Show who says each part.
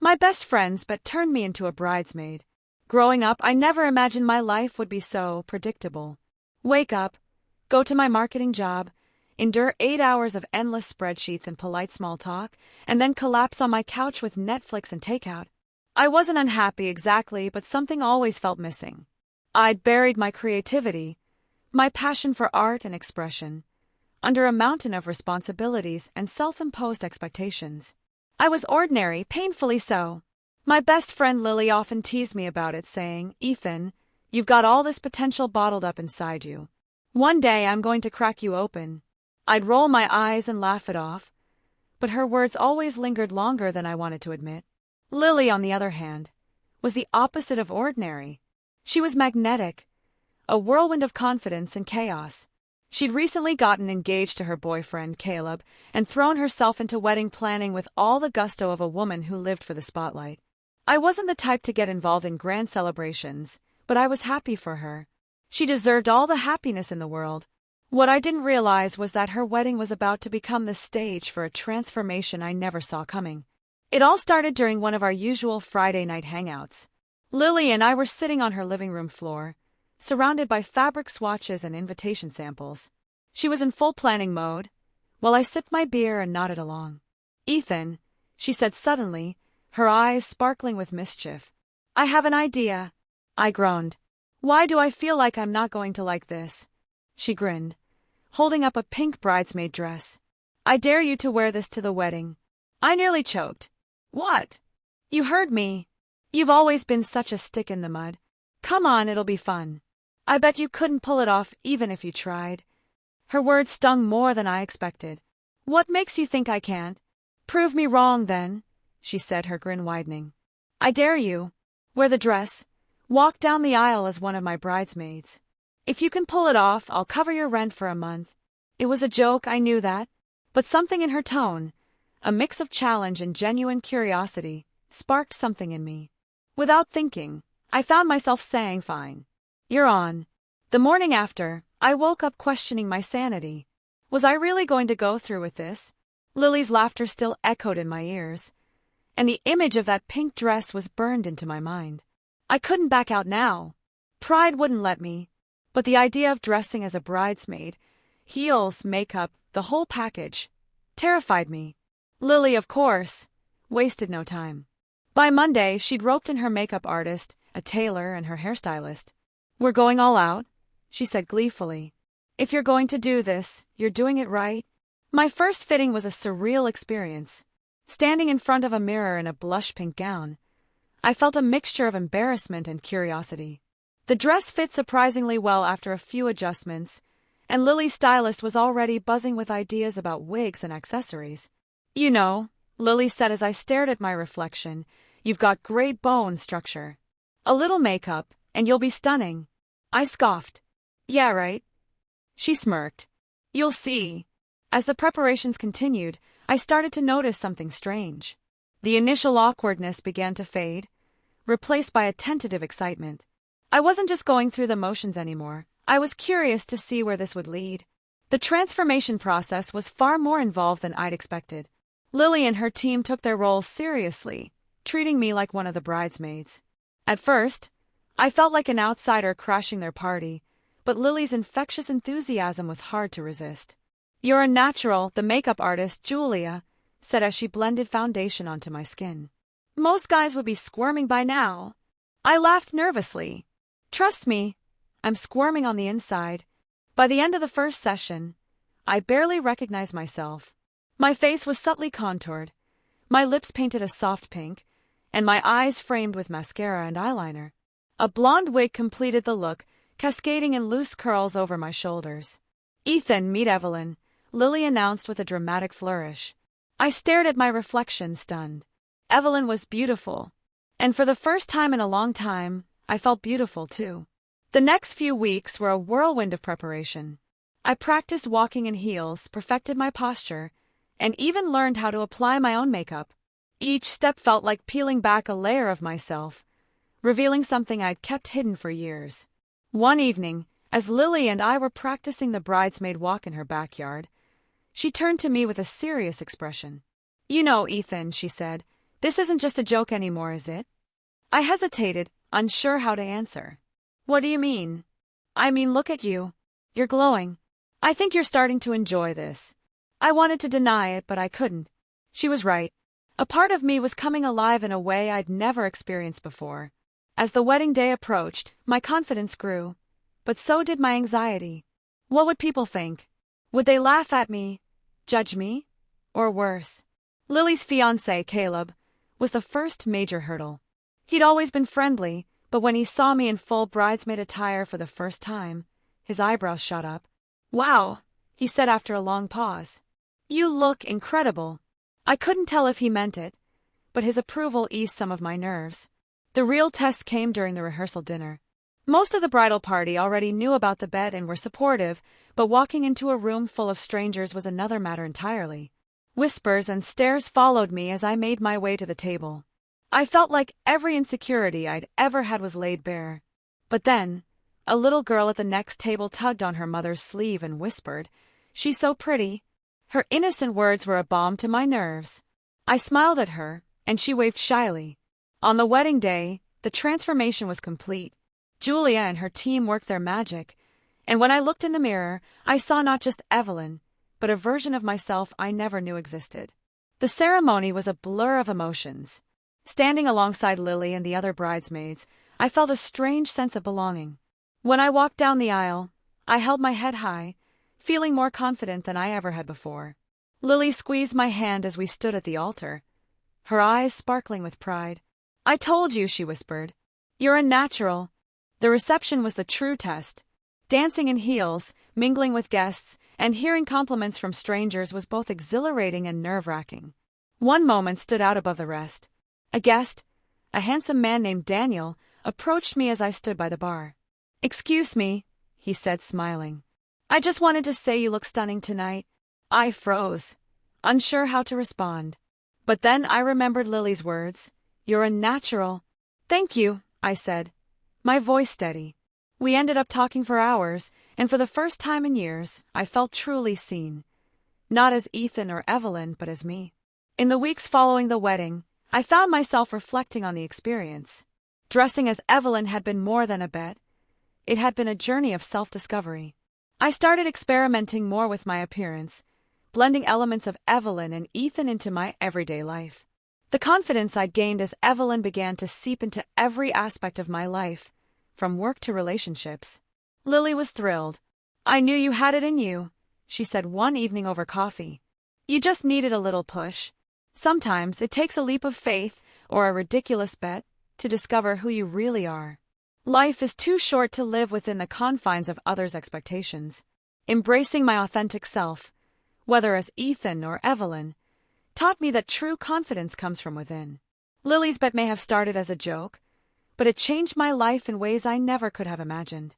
Speaker 1: My best friends but turned me into a bridesmaid. Growing up, I never imagined my life would be so predictable. Wake up, go to my marketing job, endure 8 hours of endless spreadsheets and polite small talk, and then collapse on my couch with Netflix and takeout. I wasn't unhappy exactly, but something always felt missing. I'd buried my creativity, my passion for art and expression, under a mountain of responsibilities and self-imposed expectations. I was ordinary, painfully so. My best friend Lily often teased me about it, saying, "Ethan, you've got all this potential bottled up inside you. One day I'm going to crack you open." I'd roll my eyes and laugh it off, but her words always lingered longer than I wanted to admit. Lily, on the other hand, was the opposite of ordinary. She was magnetic, a whirlwind of confidence and chaos. She'd recently gotten engaged to her boyfriend, Caleb, and thrown herself into wedding planning with all the gusto of a woman who lived for the spotlight. I wasn't the type to get involved in grand celebrations, but I was happy for her. She deserved all the happiness in the world. What I didn't realize was that her wedding was about to become the stage for a transformation I never saw coming. It all started during one of our usual Friday night hangouts. Lily and I were sitting on her living room floor, surrounded by fabric swatches and invitation samples. She was in full planning mode, while I sipped my beer and nodded along. "Ethan," she said suddenly, her eyes sparkling with mischief. "I have an idea." I groaned. "Why do I feel like I'm not going to like this?" She grinned, holding up a pink bridesmaid dress. "I dare you to wear this to the wedding." I nearly choked. "What?" "You heard me. You've always been such a stick in the mud. Come on, it'll be fun. I bet you couldn't pull it off even if you tried." Her words stung more than I expected. "What makes you think I can't?" "Prove me wrong, then," she said, her grin widening. "I dare you. Wear the dress. Walk down the aisle as one of my bridesmaids. If you can pull it off, I'll cover your rent for a month." It was a joke, I knew that, but something in her tone, a mix of challenge and genuine curiosity, sparked something in me. Without thinking, I found myself saying, "Fine. You're on." The morning after, I woke up questioning my sanity. Was I really going to go through with this? Lily's laughter still echoed in my ears, and the image of that pink dress was burned into my mind. I couldn't back out now. Pride wouldn't let me, but the idea of dressing as a bridesmaid, heels, makeup, the whole package, terrified me. Lily, of course, wasted no time. By Monday, she'd roped in her makeup artist, a tailor, and her hairstylist. "We're going all out," she said gleefully. "If you're going to do this, you're doing it right." My first fitting was a surreal experience. Standing in front of a mirror in a blush pink gown, I felt a mixture of embarrassment and curiosity. The dress fit surprisingly well after a few adjustments, and Lily's stylist was already buzzing with ideas about wigs and accessories. "You know," Lily said as I stared at my reflection, "you've got great bone structure. A little makeup, and you'll be stunning." I scoffed. "Yeah, right." She smirked. "You'll see." As the preparations continued, I started to notice something strange. The initial awkwardness began to fade, replaced by a tentative excitement. I wasn't just going through the motions anymore. I was curious to see where this would lead. The transformation process was far more involved than I'd expected. Lily and her team took their roles seriously, treating me like one of the bridesmaids. At first, I felt like an outsider crashing their party, but Lily's infectious enthusiasm was hard to resist. "You're a natural," the makeup artist, Julia, said as she blended foundation onto my skin. "Most guys would be squirming by now." I laughed nervously. "Trust me, I'm squirming on the inside." By the end of the first session, I barely recognized myself. My face was subtly contoured, my lips painted a soft pink, and my eyes framed with mascara and eyeliner. A blonde wig completed the look, cascading in loose curls over my shoulders. "Ethan, meet Evelyn," Lily announced with a dramatic flourish. I stared at my reflection, stunned. Evelyn was beautiful, and for the first time in a long time, I felt beautiful too. The next few weeks were a whirlwind of preparation. I practiced walking in heels, perfected my posture, and even learned how to apply my own makeup. Each step felt like peeling back a layer of myself, revealing something I'd kept hidden for years. One evening, as Lily and I were practicing the bridesmaid walk in her backyard, she turned to me with a serious expression. "You know, Ethan," she said, This isn't just a joke anymore, is it? I hesitated, unsure how to answer. What do you mean? I mean, look at you. You're glowing. I think you're starting to enjoy this. I wanted to deny it, but I couldn't. She was right. A part of me was coming alive in a way I'd never experienced before. As the wedding day approached, my confidence grew. But so did my anxiety. What would people think? Would they laugh at me? Judge me? Or worse? Lily's fiancé, Caleb, was the first major hurdle. He'd always been friendly, but when he saw me in full bridesmaid attire for the first time, his eyebrows shot up. Wow, he said after a long pause. You look incredible. I couldn't tell if he meant it, but his approval eased some of my nerves. The real test came during the rehearsal dinner. Most of the bridal party already knew about the bet and were supportive, but walking into a room full of strangers was another matter entirely. Whispers and stares followed me as I made my way to the table. I felt like every insecurity I'd ever had was laid bare. But then, a little girl at the next table tugged on her mother's sleeve and whispered, "She's so pretty." Her innocent words were a balm to my nerves. I smiled at her, and she waved shyly. On the wedding day, the transformation was complete. Julia and her team worked their magic, and when I looked in the mirror, I saw not just Evelyn, but a version of myself I never knew existed. The ceremony was a blur of emotions. Standing alongside Lily and the other bridesmaids, I felt a strange sense of belonging. When I walked down the aisle, I held my head high, feeling more confident than I ever had before. Lily squeezed my hand as we stood at the altar, her eyes sparkling with pride. "I told you," she whispered. "You're a natural." The reception was the true test. Dancing in heels, mingling with guests, and hearing compliments from strangers was both exhilarating and nerve-wracking. One moment stood out above the rest. A guest, a handsome man named Daniel, approached me as I stood by the bar. "Excuse me," he said, smiling. "I just wanted to say you look stunning tonight." I froze, unsure how to respond. But then I remembered Lily's words. "You're a natural." "Thank you," I said, my voice steady. We ended up talking for hours, and for the first time in years, I felt truly seen. Not as Ethan or Evelyn, but as me. In the weeks following the wedding, I found myself reflecting on the experience. Dressing as Evelyn had been more than a bet. It had been a journey of self-discovery. I started experimenting more with my appearance, blending elements of Evelyn and Ethan into my everyday life. The confidence I'd gained as Evelyn began to seep into every aspect of my life, from work to relationships. Lily was thrilled. "I knew you had it in you," she said one evening over coffee. "You just needed a little push. Sometimes it takes a leap of faith or a ridiculous bet to discover who you really are. Life is too short to live within the confines of others' expectations." Embracing my authentic self, whether as Ethan or Evelyn, taught me that true confidence comes from within. Lily's bet may have started as a joke, but it changed my life in ways I never could have imagined.